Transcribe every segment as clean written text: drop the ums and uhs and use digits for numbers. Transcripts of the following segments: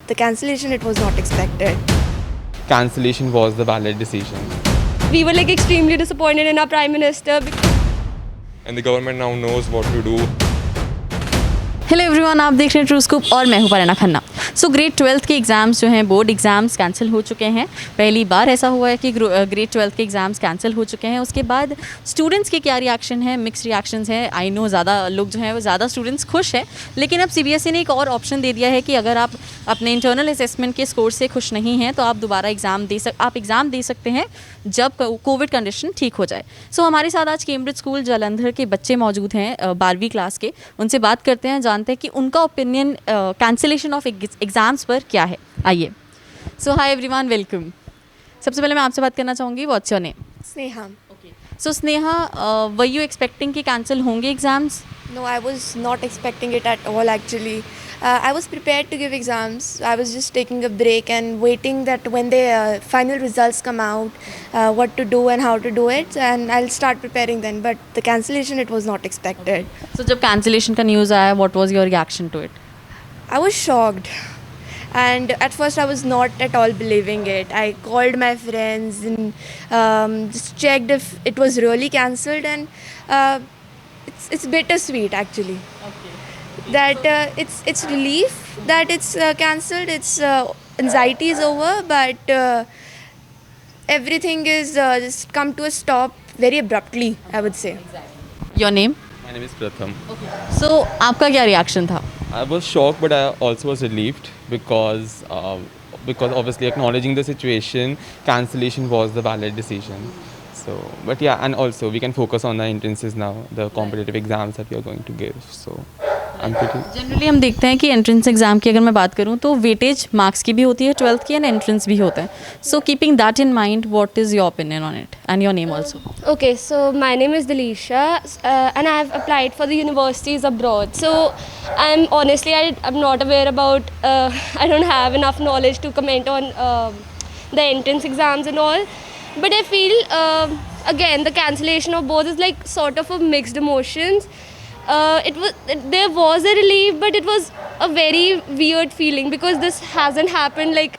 the cancellation, it was not expected. Cancellation was the valid decision. We were like extremely disappointed in our Prime Minister. And the government now knows what to do. Hello everyone, आप देख रहे हैं true scoop और मैं हूं परना खन्ना। सो grade 12th के exams जो हैं, बोर्ड एग्ज़ाम्स कैंसिल हो चुके हैं। पहली बार ऐसा हुआ है कि ग्रेड 12th के एग्ज़ाम्स कैंसिल हो चुके हैं। उसके बाद स्टूडेंट्स के क्या रिएक्शन है, मिक्स रिएक्शंस हैं। आई नो ज़्यादा लोग जो हैं वो ज़्यादा स्टूडेंट्स खुश हैं, लेकिन अब सीबीएसई ने एक और ऑप्शन दे दिया है कि अगर आप अपने इंटरनल असेसमेंट के स्कोर से खुश नहीं हैं तो आप दोबारा एग्ज़ाम दे सकते हैं जब कोविड कंडीशन ठीक हो जाए। सो हमारे साथ आज कैम्ब्रिज स्कूल जालंधर के बच्चे मौजूद हैं 12वीं क्लास के। उनसे बात करते हैं, जानते हैं कि उनका ओपिनियन कैंसिलेशन ऑफ एग्ज़ाम्स पर क्या है। आइए। सो हाय एवरीवन, वेलकम। सबसे पहले मैं आपसे बात करना चाहूँगी, what's your name? Sneha. So Sneha, were you expecting कि कैंसिल होंगे exams? No, I was not expecting it at all actually. I was prepared to give exams. I was just taking a break and waiting that when the final results come out, what to do and how to do it, and I'll start preparing then. But the cancellation, it was not expected. So जब cancellation का news आया, what was your reaction to it? I was shocked. And at first I was not at all believing it. I called my friends and just checked if it was really cancelled, and it's bittersweet actually. That it's relief that it's cancelled. It's anxiety is over, but everything is just come to a stop very abruptly, I would say. Your name? My name is Pratham. सो आपका क्या reaction था? I was shocked, but I also was relieved because obviously acknowledging the situation, cancellation was the valid decision. So, but yeah, and also we can focus on the entrances now, the competitive exams that we are going to give. So, I'm pretty. Generally हम देखते हैं कि entrance exam की अगर मैं बात करूं तो वेटेज मार्क्स की भी होती है 12th की, एंड एंट्रेंस भी होता है। So keeping that in mind, what is your opinion on it and your name also? Okay, so my name is Delisha, and I have applied for the universities abroad. So I'm not aware about. I don't have enough knowledge to comment on the entrance exams and all. But I feel again the cancellation of both is like sort of a mixed emotions. There was a relief, but it was a very weird feeling because this hasn't happened like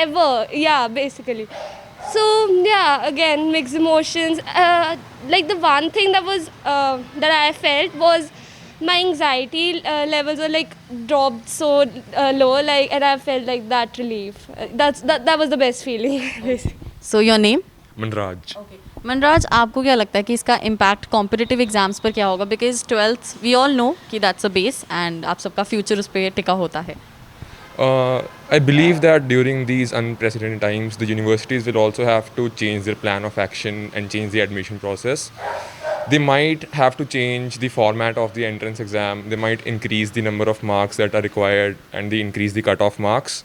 ever. Yeah, basically. So yeah, again mixed emotions. Like the one thing that was that I felt was my anxiety levels were like dropped so low, like, and I felt like that relief. That was the best feeling. basically. So your name? Manraj. Manraj, आपको क्या लगता है कि इसका impact competitive exams पर क्या होगा? Because 12th we all know कि दैट्स अ बेस एंड आप सबका फ्यूचर उस पर टिका होता है। I believe that during these unprecedented times, the universities will also have to change their plan of action and change the admission process. They might have to change the format of the entrance exam. They might increase the number of marks that are required and they increase the cutoff marks,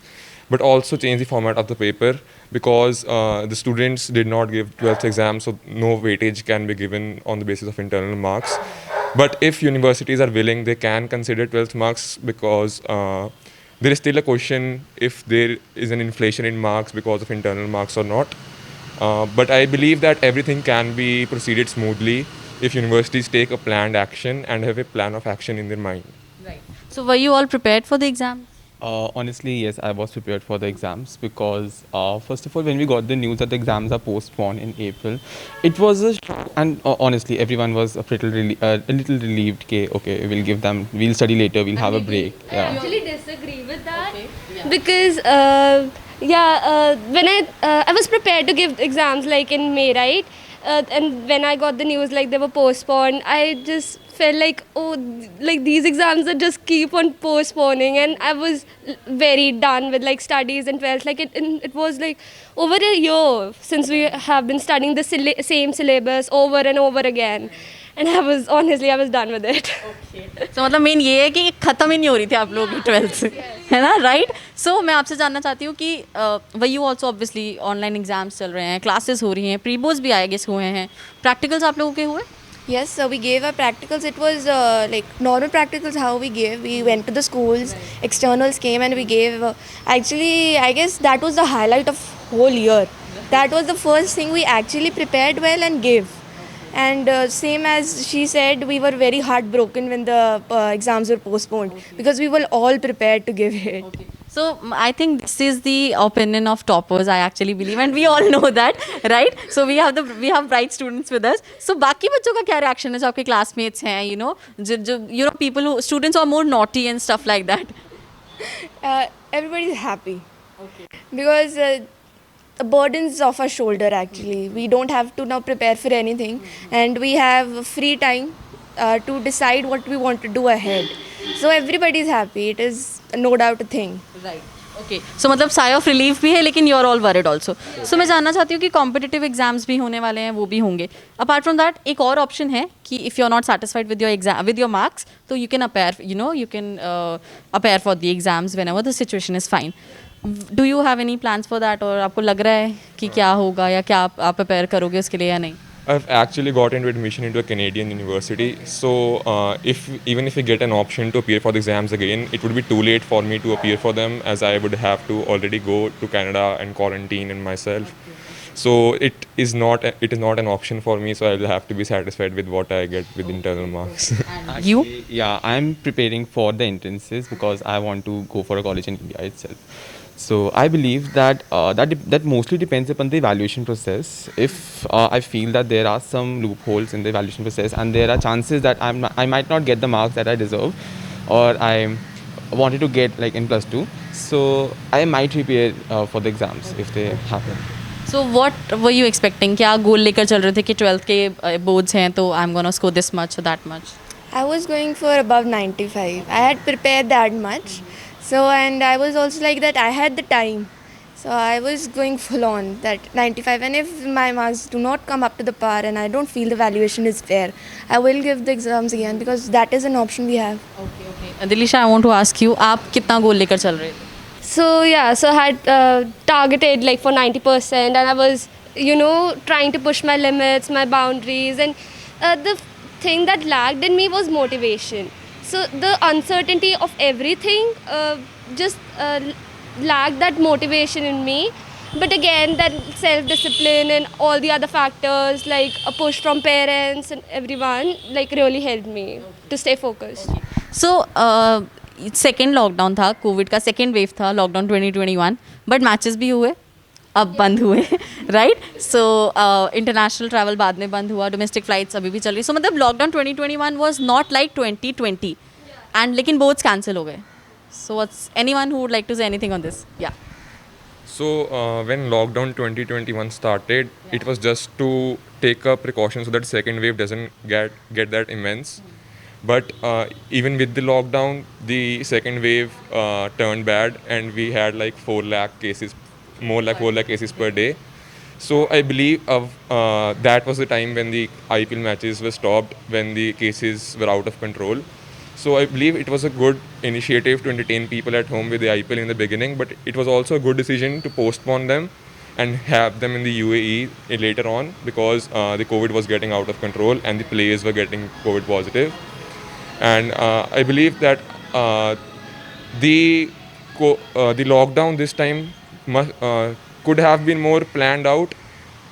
but also change the format of the paper because the students did not give 12th exam, so no weightage can be given on the basis of internal marks. But if universities are willing, they can consider 12th marks because there is still a question if there is an inflation in marks because of internal marks or not. But I believe that everything can be proceeded smoothly if universities take a planned action and have a plan of action in their mind. So were you all prepared for the exam? Honestly, yes, I was prepared for the exams because first of all, when we got the news that the exams are postponed in April, it was a shock, and honestly, everyone was a little relieved. Okay, we'll study later, we'll have a break. I Yeah. actually disagree with that because when I was prepared to give exams like in May, right? And when I got the news like they were postponed, I just felt like, oh, like these exams are just keep on postponing, and I was very done with like studies and 12th. Like it was like over a year since we have been studying the same syllabus over and over again, and I was done with it. सो मतलब main ये है कि ख़त्म ही नहीं हो रही थी आप लोगों की 12th से, है ना? राइट। सो मैं आपसे जानना चाहती हूँ कि वही you also obviously online exams चल रहे हैं, क्लासेस हो रही हैं, प्री बोर्ड्स भी आए गेस हुए हैं, प्रैक्टिकल्स आप लोगों के हुए? Yes, so we gave our practicals. It was like normal practicals how we gave. We went to the schools, externals came and we gave. Actually, I guess that was the highlight of whole year. That was the first thing we actually prepared well and gave. And same as she said, we were very heartbroken when the exams were postponed because we were all prepared to give it. So I think this is the opinion of toppers. I actually believe, and we all know that, right? So we have bright students with us. So बाकी बच्चों का क्या reaction है जो आपके classmates हैं, जो people who students are more naughty and stuff like that. Everybody is happy. Okay. Because the burdens off our shoulder actually. We don't have to now prepare for anything, and we have free time to decide what we want to do ahead. So everybody is happy. It is no doubt a thing. Right. Okay. So मतलब sigh of relief भी है, लेकिन you're all worried also. So मैं जानना चाहती हूँ कि competitive exams भी होने वाले हैं, वो भी होंगे. Apart from that, एक और option है कि if you're not satisfied with your exam, with your marks, तो you can appear, you can appear for the exams whenever the situation is fine. Do you have any plans for that, और आपको लग रहा है कि क्या होगा या क्या आप prepare करोगे उसके लिए या नहीं? I've actually got into admission into a Canadian university. So even if I get an option to appear for the exams again, it would be too late for me to appear for them, as I would have to already go to Canada and quarantine in myself. So it is not an option for me. So I will have to be satisfied with what I get with internal marks. You? Yeah, I'm preparing for the entrances because I want to go for a college in India itself. So I believe that that mostly depends upon the evaluation process. If I feel that there are some loopholes in the evaluation process and there are chances that I might not get the marks that I deserve, or I wanted to get like in +2, so I might prepare for the exams if they happen. So what were you expecting? क्या goal लेकर चल रहे थे कि 12th के boards हैं तो I'm gonna score this much or that much? I was going for above 95. I had prepared that much. So, and I was also like that I had the time. So I was going full on that 95. And if my marks do not come up to the par and I don't feel the valuation is fair, I will give the exams again, because that is an option we have. Okay. Dilisha, I want to ask you, आप कितना goal लेकर चल रहे थे? So yeah, so I had targeted like for 90%, and I was, trying to push my limits, my boundaries, and the thing that lagged in me was motivation. So the uncertainty of everything just lacked that motivation in me. But again, that self-discipline and all the other factors, like a push from parents and everyone, like really helped me to stay focused. So second lockdown था, Covid का second wave था, lockdown 2021, but matches भी हुए, अब बंद हुए, right? So international travel बाद में बंद हुआ, डोमेस्टिक फ्लाइट्स अभी भी चल रही. सो मतलब lockdown 2021 was not like 2020, and लेकिन बोर्ड्स कैंसिल हो गए. So what's anyone who would like to say anything on this? या So when lockdown 2021 started, it was just to take a precaution so that second wave doesn't get that immense. But even with the lockdown, the second wave turned bad, and we had like 4 lakh cases, more like 4 lakh cases per day. So I believe that was the time when the IPL matches were stopped, when the cases were out of control. So I believe it was a good initiative to entertain people at home with the IPL in the beginning, but it was also a good decision to postpone them and have them in the UAE later on, because the COVID was getting out of control and the players were getting COVID positive. And I believe that the lockdown this time could have been more planned out,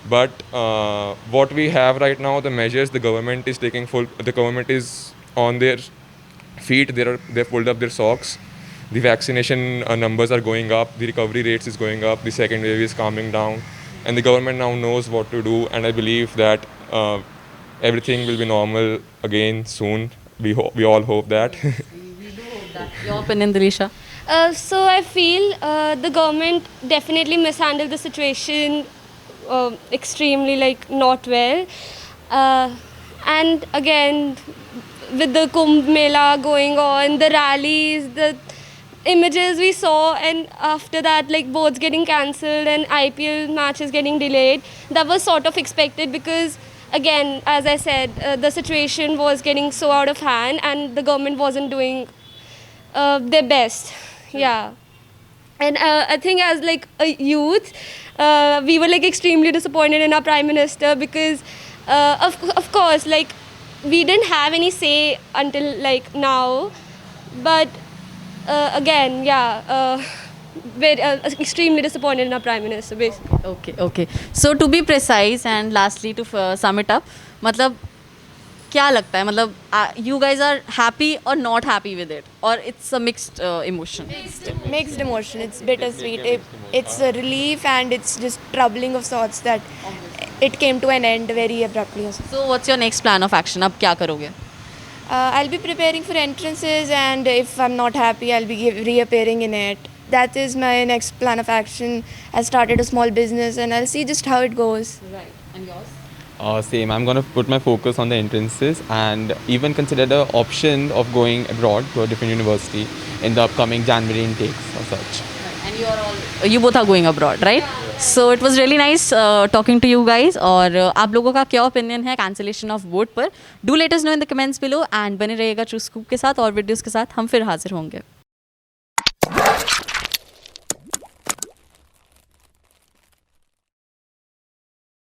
but what we have right now, the measures the government is taking the government is on their feet. They've pulled up their socks. The vaccination numbers are going up, the recovery rates is going up, the second wave is calming down, and the government now knows what to do, and I believe that everything will be normal again soon. We all hope that. your opinion, Dilisha? So I feel the government definitely mishandled the situation extremely, like, not well. And again, with the Kumbh Mela going on, the rallies, the images we saw, and after that, like, boards getting cancelled and IPL matches getting delayed, that was sort of expected, because again, as I said, the situation was getting so out of hand and the government wasn't doing their best. Yeah. And I think as like a youth, we were like extremely disappointed in our Prime Minister, because of course, like, we didn't have any say until like now, but again, yeah, very extremely disappointed in our Prime Minister, basically. Okay. So to be precise and lastly to sum it up, मतलब क्या लगता है, मतलब you guys are happy और not happy with it, और it's a mixed emotion? Mixed emotion. It's bittersweet. It's a relief and it's just troubling of sorts that it came to an end very abruptly. So what's your next plan of action? अब क्या करोगे? I'll be preparing for entrances, and if I'm not happy, I'll be reappearing in it. That is my next plan of action. I started a small business, and I'll see just how it goes. Right. And yours? Same. I'm going to put my focus on the entrances and even consider the option of going abroad to a different university in the upcoming January intakes or such. And you both are going abroad, right? So it was really nice talking to you guys. और आप लोगों का क्या opinion है cancellation of board पर? Do let us know in the comments below, and बने रहिएगा true scoop के साथ और वीडियोस के साथ हम फिर हाजिर होंगे.